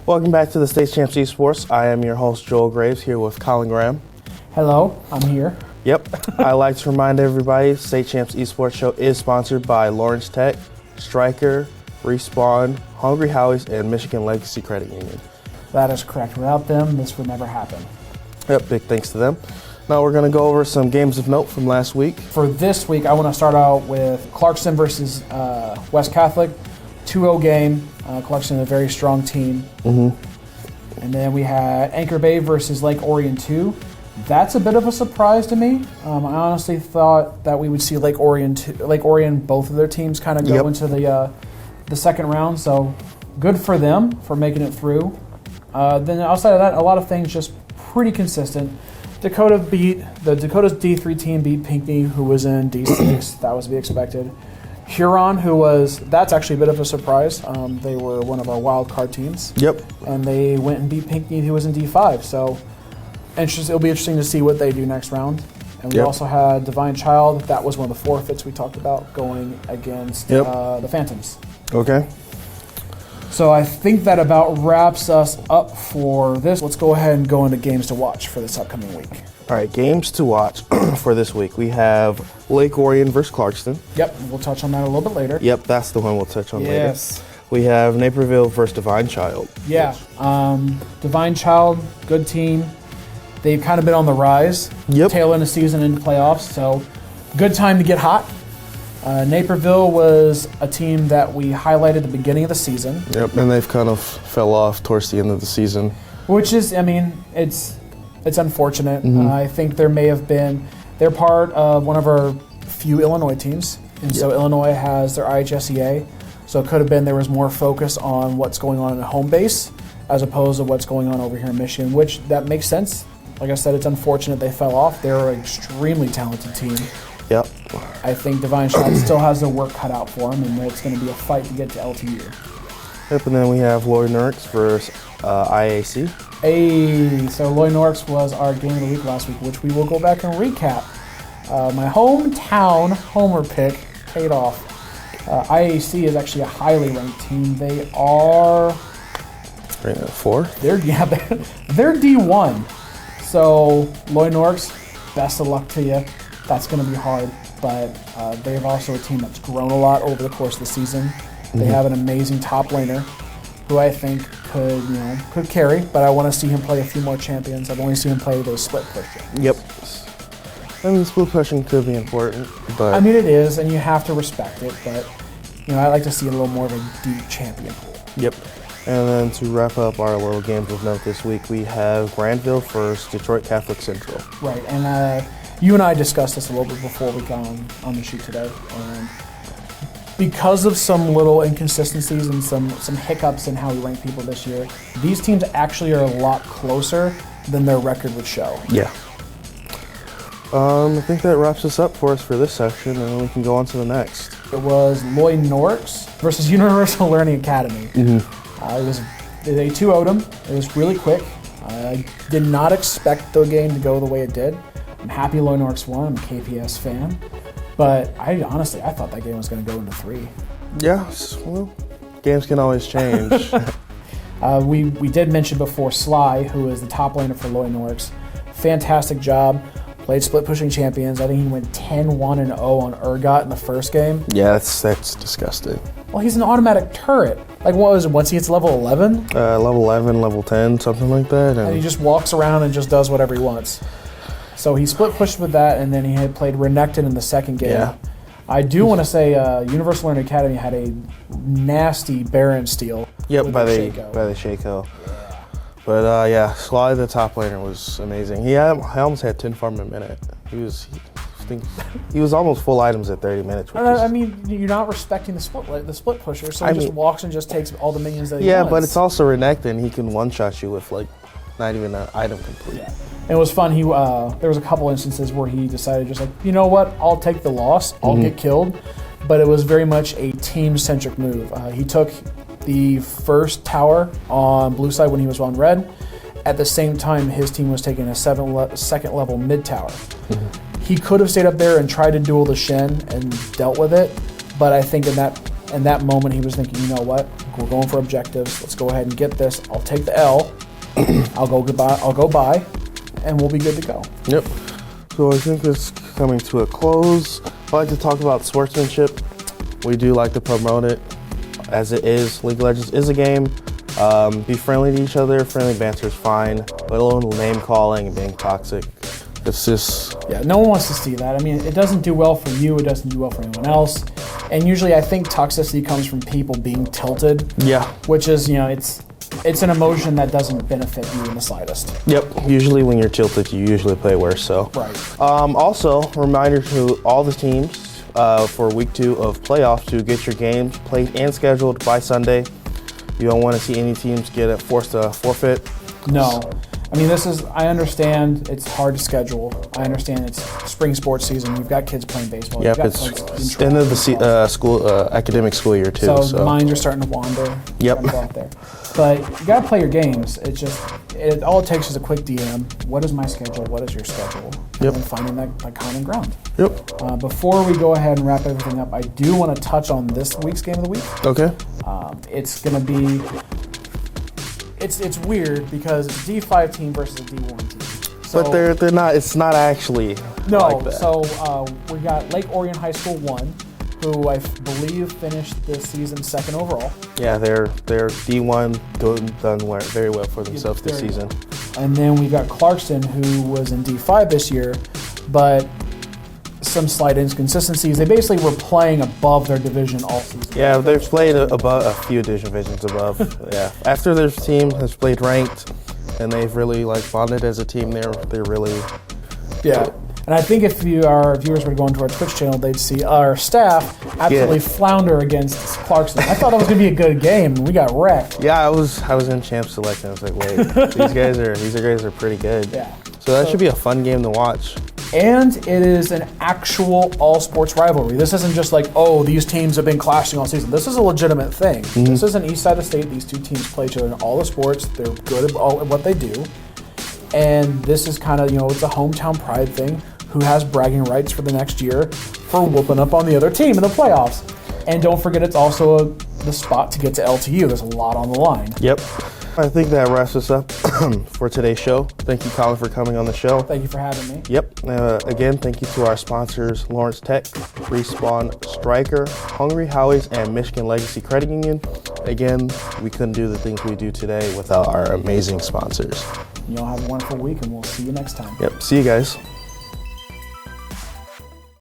Welcome back to the State Champs Esports. I am your host, Joel Graves, here with Colin Graham. Hello, I'm here. Yep. I like to remind everybody, State Champs Esports Show is sponsored by Lawrence Tech, Stryker, Respawn, Hungry Howie's, and Michigan Legacy Credit Union. That is correct. Without them, this would never happen. Yep, big thanks to them. Now we're going to go over some games of note from last week. For this week, I want to start out with Clarkston versus West Catholic. 2-0 game. Clarkston, a very strong team. Mm-hmm. And then we had Anchor Bay versus Lake Orion 2. That's a bit of a surprise to me. I honestly thought that we would see Lake Orion, both of their teams kind of go into the second round. So good for them for making it through. Then outside of that, a lot of things just pretty consistent. Dakota's D3 team beat Pinckney, who was in D6. That was to be expected. Huron, that's actually a bit of a surprise. They were one of our wild card teams. Yep. And they went and beat Pinckney, who was in D5. So it'll be interesting to see what they do next round. And we also had Divine Child. That was one of the forfeits we talked about, going against the Phantoms. Okay. So I think that about wraps us up for this. Let's go ahead and go into games to watch for this upcoming week. All right, games to watch for this week. We have Lake Orion versus Clarkston. Yep, we'll touch on that a little bit later. Yep, that's the one we'll touch on later. Yes. We have Naperville versus Divine Child. Yeah, Divine Child, good team. They've kind of been on the rise. Yep. Tail end of season into playoffs, so good time to get hot. Naperville was a team that we highlighted at the beginning of the season. Yep, and they've kind of fell off towards the end of the season. Which is, it's unfortunate. Mm-hmm. I think they're part of one of our few Illinois teams. And so Illinois has their IHSEA. So it could have been there was more focus on what's going on in a home base as opposed to what's going on over here in Michigan, which that makes sense. Like I said, it's unfortunate they fell off. They're an extremely talented team. Yep. I think Divine Child still has their work cut out for them, and it's going to be a fight to get to LTU. Yep, and then we have Lloyd Norks versus IAC. Hey, so Lloyd Norks was our game of the week last week, which we will go back and recap. My hometown homer pick paid off. IAC is actually a highly ranked team. They are... Right at 4? They're D1. So Lloyd Norks, best of luck to you. That's going to be hard, but they're also a team that's grown a lot over the course of the season. They have an amazing top laner who I think could carry, but I want to see him play a few more champions. I've only seen him play those split push champions. Yep. I mean, split pushing could be important, but... I mean, it is, and you have to respect it, but I like to see a little more of a deep champion pool. Yep. And then to wrap up our little games of note this week, we have Granville versus Detroit Catholic Central. Right, and you and I discussed this a little bit before we got on the shoot today, and because of some little inconsistencies and some hiccups in how we rank people this year, these teams actually are a lot closer than their record would show. Yeah. I think that wraps us up for us for this section, and then we can go on to the next. It was Lloyd Norks versus Universal Learning Academy. They 2-0'd them. It was really quick. I did not expect the game to go the way it did. I'm happy Lloyd Norks won. I'm a KPS fan. But I thought that game was going to go into 3. Yeah, well, games can always change. We did mention before Sly, who is the top laner for Lloyd Norks. Fantastic job. Played split pushing champions. I think he went 10-1-0 on Urgot in the first game. Yeah, that's disgusting. Well, he's an automatic turret. Like, what was it, once he hits level 11? Level 11, level 10, something like that. And he just walks around and just does whatever he wants. So he split pushed with that, and then he had played Renekton in the second game. Yeah. I do want to say Universal Learning Academy had a nasty Baron steal. Yep, by the Shaco. But Sly, the top laner, was amazing. He almost had 10 farm a minute. He was almost full items at 30 minutes. I mean, you're not respecting the split pusher, so he just walks and just takes all the minions that he wants. Yeah, but it's also Renekton. He can one-shot you with not even an item complete. Yeah. And it was fun. There was a couple instances where he decided just you know what, I'll take the loss. I'll get killed. But it was very much a team-centric move. He took the first tower on blue side when he was on red. At the same time, his team was taking a second level mid tower. He could have stayed up there and tried to duel the Shen and dealt with it, but I think in in that moment he was thinking, you know what, we're going for objectives. Let's go ahead and get this. I'll take the L. I'll go by, and we'll be good to go. Yep. So I think it's coming to a close. I like to talk about sportsmanship. We do like to promote it as it is. League of Legends is a game. Be friendly to each other. Friendly banter is fine. But a little name calling and being toxic, it's just... Yeah, no one wants to see that. I mean, it doesn't do well for you. It doesn't do well for anyone else. And usually I think toxicity comes from people being tilted. Yeah. Which is, it's an emotion that doesn't benefit you in the slightest. Yep. Usually when you're tilted, you usually play worse. So. Right. Also, reminder to all the teams for week 2 of playoffs to get your games played and scheduled by Sunday. You don't want to see any teams get forced to forfeit. No. I mean, I understand it's hard to schedule. I understand it's spring sports season. You've got kids playing baseball. Yep, it's end of the school academic school year too. So minds are starting to wander. Yep. Go out there. But you got to play your games. All it takes is a quick DM. What is my schedule? What is your schedule? Yep. And finding that common ground. Yep. Before we go ahead and wrap everything up, I do want to touch on this week's game of the week. Okay. It's going to be... It's weird because it's a D5 team versus a D1 team. So, but they're not. It's not actually like that. So we got Lake Orion High School 1, who I believe finished this season 2nd overall. Yeah, they're D1 done very well for themselves this season. And then we got Clarkston, who was in D5 this year, but some slight inconsistencies. They basically were playing above their division all season. Yeah, they've played above a few divisions above. Yeah, after their team has played ranked, and they've really bonded as a team. They're really And I think if our viewers were to go into our Twitch channel, they'd see our staff absolutely flounder against Clarkson. I thought that was going to be a good game, and we got wrecked. Yeah, I was in champ selection. I was like, wait, these guys are pretty good. Yeah. So that should be a fun game to watch. And it is an actual all-sports rivalry. This isn't just like, oh, these teams have been clashing all season. This is a legitimate thing. Mm-hmm. This is an east side of state. These two teams play each other in all the sports. They're good at what they do. And this is kind of, it's a hometown pride thing. Who has bragging rights for the next year for whooping up on the other team in the playoffs. And don't forget, it's also the spot to get to LTU. There's a lot on the line. Yep. I think that wraps us up for today's show. Thank you, Colin, for coming on the show. Thank you for having me. Yep. Again, thank you to our sponsors, Lawrence Tech, Respawn, Stryker, Hungry Howie's, and Michigan Legacy Credit Union. Again, we couldn't do the things we do today without our amazing sponsors. You all have a wonderful week, and we'll see you next time. Yep. See you guys.